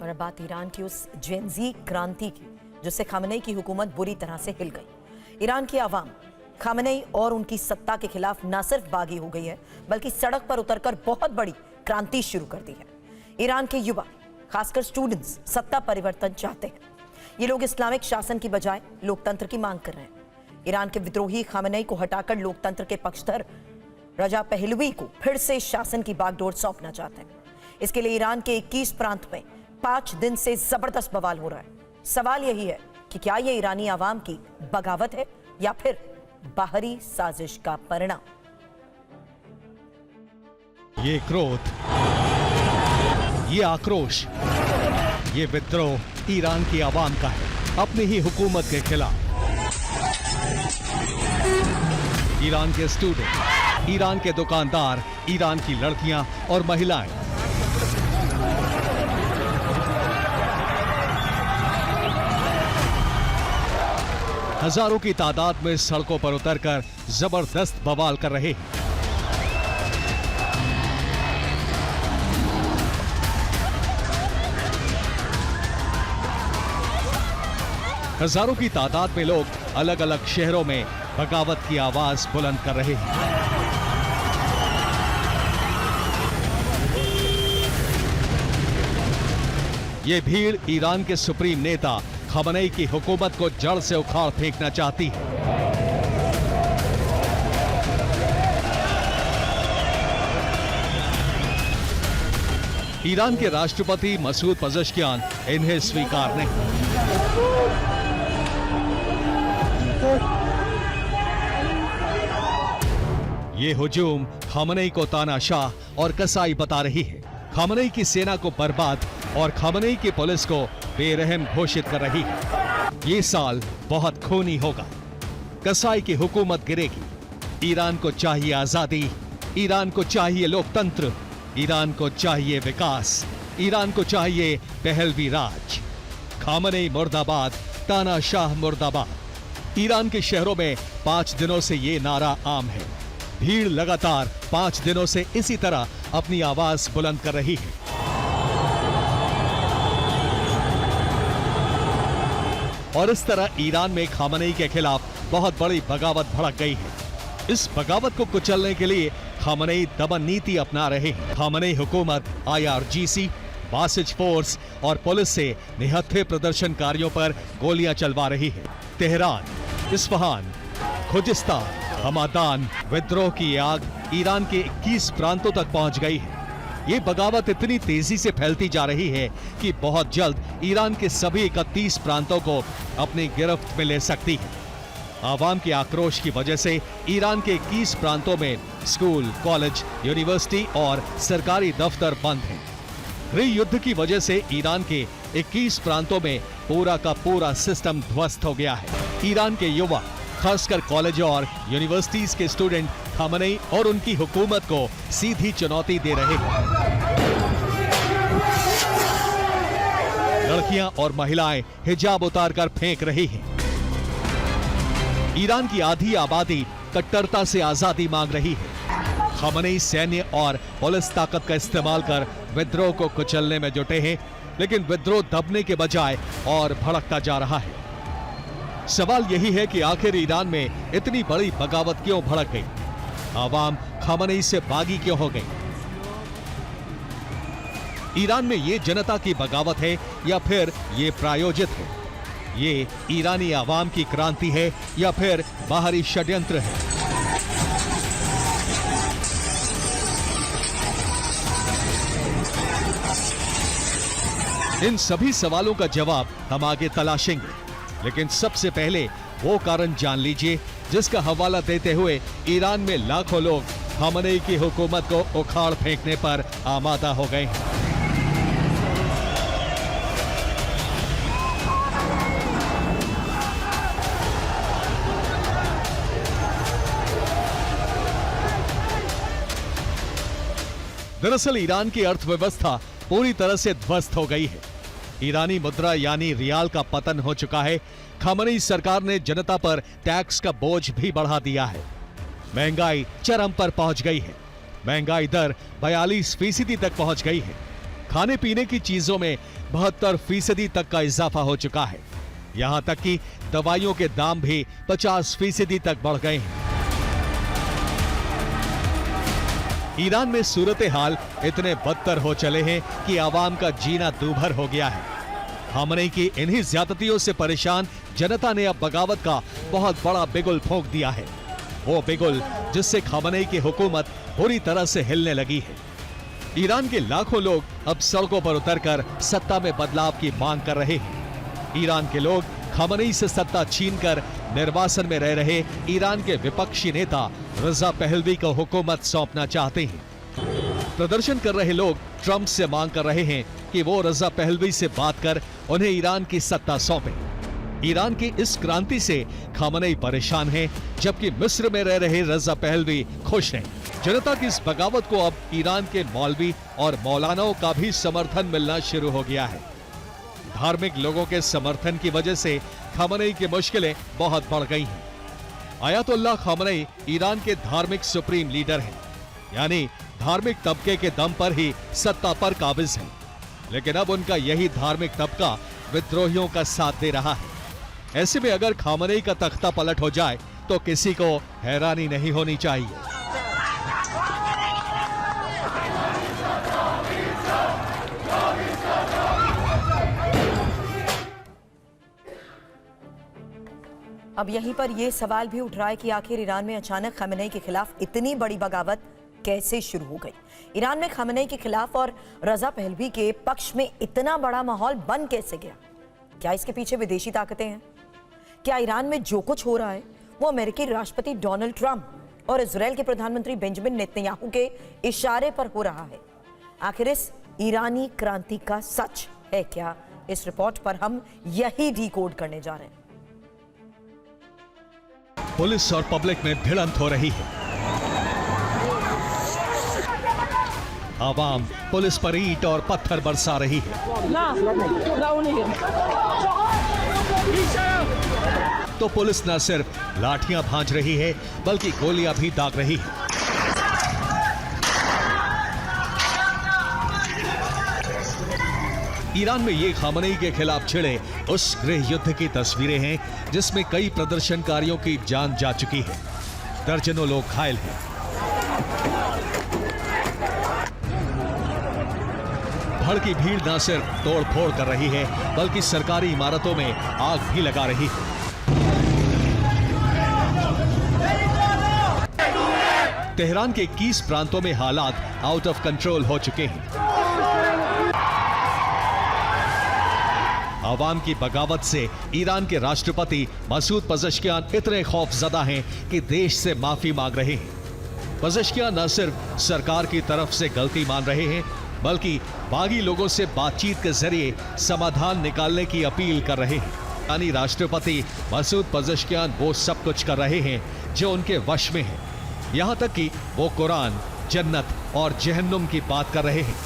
और अब बात ईरान की उस जेनजी क्रांति की जिससे खामनेई की हुकूमत बुरी तरह से हिल गई। ईरान की आवाम खामनेई और उनकी सत्ता के खिलाफ न सिर्फ बागी हो गई है बल्कि सड़क पर उतरकर बहुत बड़ी क्रांति शुरू कर दी है। ईरान के युवा खासकर स्टूडेंट्स सत्ता परिवर्तन चाहते हैं। ये लोग इस्लामिक शासन की बजाय लोकतंत्र की मांग कर रहे हैं। ईरान के विद्रोही खामनेई को हटाकर लोकतंत्र के पक्षधर रजा पहलवी को फिर से शासन की बागडोर सौंपना चाहते हैं। इसके लिए ईरान के 21 प्रांत में 5 दिन से जबरदस्त बवाल हो रहा है। सवाल यही है कि क्या यह ईरानी आवाम की बगावत है या फिर बाहरी साजिश का परिणाम। ये क्रोध, ये आक्रोश, ये विद्रोह ईरान की आवाम का है अपनी ही हुकूमत के खिलाफ। ईरान के स्टूडेंट, ईरान के दुकानदार, ईरान की लड़कियां और महिलाएं हजारों की तादाद में सड़कों पर उतरकर जबरदस्त बवाल कर रहे हैं। हजारों की तादाद में लोग अलग अलग शहरों में बगावत की आवाज बुलंद कर रहे हैं। ये भीड़ ईरान के सुप्रीम नेता खामनेई की हुकूमत को जड़ से उखाड़ फेंकना चाहती है। ईरान के राष्ट्रपति मसूद पज़ेश्कियान इन्हें स्वीकार नहीं। ये हुजूम खामनेई को तानाशाह और कसाई बता रही है। खामनेई की सेना को बर्बाद और खामनेई की पुलिस को बेरहम घोषित कर रही है। ये साल बहुत खूनी होगा। कसाई की हुकूमत गिरेगी। ईरान को चाहिए आजादी, ईरान को चाहिए लोकतंत्र, ईरान को चाहिए विकास, ईरान को चाहिए पहलवी राज। खामनेई मुर्दाबाद, तानाशाह मुर्दाबाद। ईरान के शहरों में 5 दिनों से ये नारा आम है। भीड़ लगातार 5 दिनों से इसी तरह अपनी आवाज बुलंद कर रही है। और इस तरह ईरान में खामनेई के खिलाफ बहुत बड़ी बगावत भड़क गई है। इस बगावत को कुचलने के लिए खामनेई दमन नीति अपना रहे हैं। खामनेई हुकूमत IRGC, बासिज फोर्स और पुलिस से निहत्थे प्रदर्शनकारियों पर गोलियां चलवा रही है। तेहरान, इस्फहान, खुजिस्तान, हमादान विद्रोह की आग ईरान के 21 प्रांतों तक पहुंच गई है। ये बगावत इतनी तेजी से फैलती जा रही है कि बहुत जल्द ईरान के सभी 31 प्रांतों को अपनी गिरफ्त में ले सकती है। आवाम के आक्रोश की वजह से ईरान के 21 प्रांतों में स्कूल, कॉलेज, यूनिवर्सिटी और सरकारी दफ्तर बंद हैं। गृह युद्ध की वजह से ईरान के 21 प्रांतों में पूरा का पूरा सिस्टम ध्वस्त हो गया है। ईरान के युवा, खासकर कॉलेज और यूनिवर्सिटीज के स्टूडेंट खामनेई और उनकी हुकूमत को सीधी चुनौती दे रहे हैं। लड़कियां और महिलाएं हिजाब उतारकर फेंक रही हैं। ईरान की आधी आबादी कट्टरता से आजादी मांग रही है। खामनेई सैन्य और पुलिस ताकत का इस्तेमाल कर विद्रोह को कुचलने में जुटे हैं, लेकिन विद्रोह दबने के बजाय और भड़कता जा रहा है। सवाल यही है कि आखिर ईरान में इतनी बड़ी बगावत क्यों भड़क गई? आवाम खामनेई से बागी क्यों हो गई? ईरान में ये जनता की बगावत है या फिर ये प्रायोजित है? ये ईरानी आवाम की क्रांति है या फिर बाहरी षड्यंत्र है? इन सभी सवालों का जवाब हम आगे तलाशेंगे, लेकिन सबसे पहले वो कारण जान लीजिए जिसका हवाला देते हुए ईरान में लाखों लोग खामनेई की हुकूमत को उखाड़ फेंकने पर आमादा हो गए हैं। दरअसल ईरान की अर्थव्यवस्था पूरी तरह से ध्वस्त हो गई है। ईरानी मुद्रा यानी रियाल का पतन हो चुका है। खामनेई सरकार ने जनता पर टैक्स का बोझ भी बढ़ा दिया है। महंगाई चरम पर पहुंच गई है। महंगाई दर 42% तक पहुंच गई है। खाने पीने की चीजों में 72% तक का इजाफा हो चुका है। यहां तक कि दवाइयों के दाम भी 50% तक बढ़ गए हैं। ईरान में सूरत हाल इतने बदतर हो चले हैं कि आवाम का जीना दूभर हो गया है। खामनेई की इन्हीं ज्यादतियों से परेशान जनता ने अब बगावत का बहुत बड़ा बिगुल फूंक दिया है। वो बिगुल जिससे खामनेई की हुकूमत बुरी तरह से हिलने लगी है। ईरान के लाखों लोग अब सड़कों पर उतरकर सत्ता में बदलाव की मांग कर रहे हैं। ईरान के लोग खामनेई से सत्ता छीनकर निर्वासन में रह रहे ईरान के विपक्षी नेता रजा पहलवी को हुकूमत सौंपना चाहते हैं। प्रदर्शन कर रहे लोग ट्रंप से मांग कर रहे हैं कि वो रजा पहलवी से बात कर उन्हें ईरान की सत्ता सौंपे। ईरान की इस क्रांति से खामनेई परेशान है, जबकि मिस्र में रह रहे रजा पहलवी खुश हैं। जनता की इस बगावत को अब ईरान के मौलवी और मौलानाओं का भी समर्थन मिलना शुरू हो गया है। धार्मिक लोगों के समर्थन की वजह से खामनेई की मुश्किलें बहुत बढ़ गई हैं। आयतुल्लाह खामनेई ईरान के धार्मिक सुप्रीम लीडर हैं, यानी धार्मिक तबके के दम पर ही सत्ता पर काबिज हैं। लेकिन अब उनका यही धार्मिक तबका विद्रोहियों का साथ दे रहा है। ऐसे में अगर खामनेई का तख्ता पलट हो जाए तो किसी को हैरानी नहीं होनी चाहिए। अब यहीं पर यह सवाल भी उठ रहा है कि आखिर ईरान में अचानक खामनेई के खिलाफ इतनी बड़ी बगावत कैसे शुरू हो गई। ईरान में खामनेई के खिलाफ और रजा पहलवी के पक्ष में इतना बड़ा माहौल बन कैसे गया? क्या इसके पीछे विदेशी ताकतें हैं? क्या ईरान में जो कुछ हो रहा है वो अमेरिकी राष्ट्रपति डोनाल्ड ट्रंप और इजराइल के प्रधानमंत्री बेंजामिन नेतन्याहू के इशारे पर हो रहा है? आखिर इस ईरानी क्रांति का सच है क्या? इस रिपोर्ट पर हम यही डिकोड करने जा रहे हैं। पुलिस और पब्लिक में भिड़ंत हो रही है। आवाम पुलिस पर ईंट और पत्थर बरसा रही है। तो पुलिस न सिर्फ लाठियां भांज रही है बल्कि गोलियां भी दाग रही है। ईरान में ये खामनेई के खिलाफ छिड़े उस गृह युद्ध की तस्वीरें हैं जिसमें कई प्रदर्शनकारियों की जान जा चुकी है, दर्जनों लोग घायल हैं। भड़की भीड़ न सिर्फ तोड़फोड़ कर रही है बल्कि सरकारी इमारतों में आग भी लगा रही है। तेहरान के 21 प्रांतों में हालात आउट ऑफ कंट्रोल हो चुके हैं। आवाम की बगावत से ईरान के राष्ट्रपति मसूद पज़ेश्कियान इतने खौफजदा हैं कि देश से माफी मांग रहे हैं। पज़ेश्कियान न सिर्फ सरकार की तरफ से गलती मान रहे हैं बल्कि बागी लोगों से बातचीत के जरिए समाधान निकालने की अपील कर रहे हैं। यानी राष्ट्रपति मसूद पज़ेश्कियान वो सब कुछ कर रहे हैं जो उनके वश में है। यहां तक कि वो कुरान, जन्नत और जहन्नुम की बात कर रहे हैं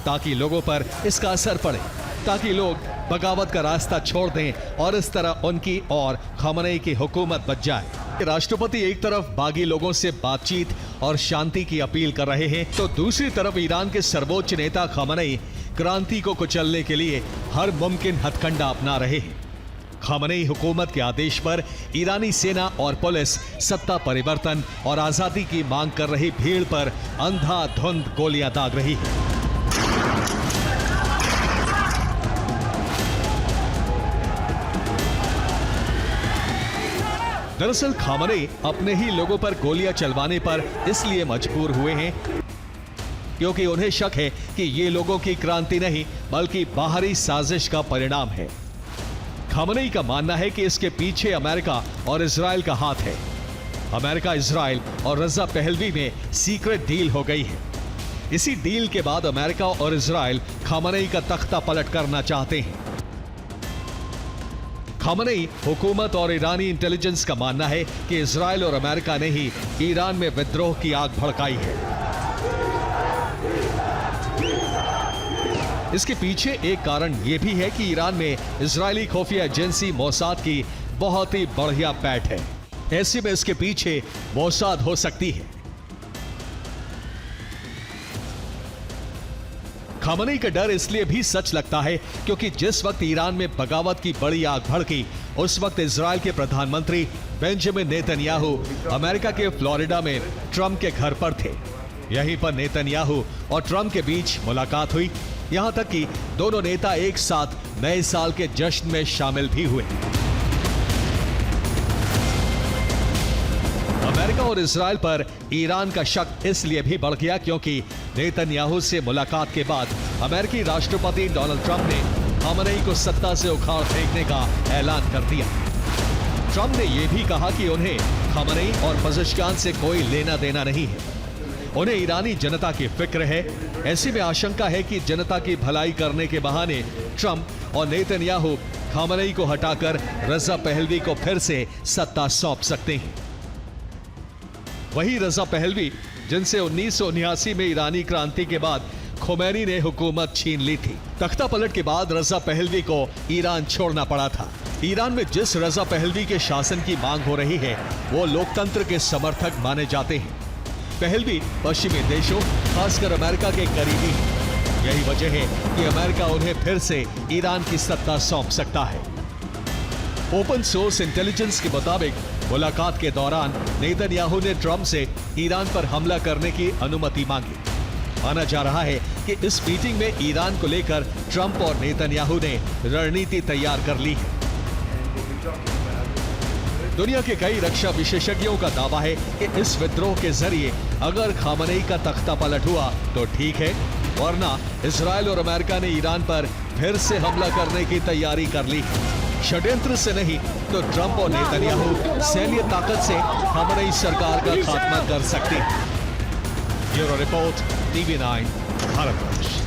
ताकि लोगों पर इसका असर पड़े, ताकि लोग बगावत का रास्ता छोड़ दें और इस तरह उनकी और खामनेई की हुकूमत बच जाए। राष्ट्रपति एक तरफ बागी लोगों से बातचीत और शांति की अपील कर रहे हैं तो दूसरी तरफ ईरान के सर्वोच्च नेता खामनेई क्रांति को कुचलने के लिए हर मुमकिन हथकंडा अपना रहे हैं। खामनेई हुकूमत के आदेश पर ईरानी सेना और पुलिस सत्ता परिवर्तन और आजादी की मांग कर रही भीड़ पर अंधाधुंध गोलियां दाग रही है। दरअसल खामनेई अपने ही लोगों पर गोलियां चलवाने पर इसलिए मजबूर हुए हैं क्योंकि उन्हें शक है कि ये लोगों की क्रांति नहीं बल्कि बाहरी साजिश का परिणाम है। खामनेई का मानना है कि इसके पीछे अमेरिका और इजराइल का हाथ है। अमेरिका, इजराइल और रजा पहलवी में सीक्रेट डील हो गई है। इसी डील के बाद अमेरिका और इजराइल खामनेई का तख्ता पलट करना चाहते हैं। खामनेई हुकूमत और ईरानी इंटेलिजेंस का मानना है कि इजराइल और अमेरिका ने ही ईरान में विद्रोह की आग भड़काई है। इसके पीछे एक कारण यह भी है कि ईरान में इजरायली खुफिया एजेंसी मोसाद की बहुत ही बढ़िया पैठ है। ऐसे में इसके पीछे मोसाद हो सकती है। खामनेई का डर इसलिए भी सच लगता है क्योंकि जिस वक्त ईरान में बगावत की बड़ी आग भड़की, उस वक्त इजराइल के प्रधानमंत्री बेंजामिन नेतन्याहू अमेरिका के फ्लोरिडा में ट्रंप के घर पर थे। यहीं पर नेतन्याहू और ट्रंप के बीच मुलाकात हुई। यहां तक कि दोनों नेता एक साथ नए साल के जश्न में शामिल भी हुए। अमेरिका और इजराइल पर ईरान का शक इसलिए भी बढ़ गया क्योंकि नेतन्याहू से मुलाकात के बाद अमेरिकी राष्ट्रपति डोनाल्ड ट्रंप ने खामनेई को सत्ता से उखाड़ फेंकने का ऐलान कर दिया। ट्रंप ने यह भी कहा कि उन्हें खामनेई और पज़ेश्कियान से कोई लेना देना नहीं है, उन्हें ईरानी जनता की फिक्र है। ऐसी में आशंका है कि जनता की भलाई करने के बहाने ट्रंप और नेतन्याहू खामनेई को हटाकर रजा पहलवी को फिर से सत्ता सौंप सकते हैं। वही रजा पहलवी जिनसे 1979 में ईरानी क्रांति के बाद खोमैनी ने हुकूमत छीन ली थी। तख्ता पलट के बाद रजा पहलवी को ईरान छोड़ना पड़ा था। ईरान में जिस रजा पहलवी के शासन की मांग हो रही है, वो लोकतंत्र के समर्थक माने जाते हैं। पहलवी पश्चिमी देशों, खासकर अमेरिका के करीबी हैं। यही वजह है कि अमेरिका उन्हें फिर से ईरान की सत्ता सौंप सकता है। ओपन सोर्स इंटेलिजेंस के मुताबिक मुलाकात के दौरान नेतन्याहू ने ट्रंप से ईरान पर हमला करने की अनुमति मांगी। माना जा रहा है कि इस मीटिंग में ईरान को लेकर ट्रंप और नेतन्याहू ने रणनीति तैयार कर ली है। दुनिया के कई रक्षा विशेषज्ञों का दावा है कि इस विद्रोह के जरिए अगर खामनेई का तख्ता पलट हुआ तो ठीक है, वरना इजराइल और अमेरिका ने ईरान पर फिर से हमला करने की तैयारी कर ली है। षड्यंत्र से नहीं तो ट्रंप और नेतन्याहू सैन्य ताकत से खामनेई सरकार का खात्मा कर सकते हैं। Bureau report, TV9, Bharatvarsh.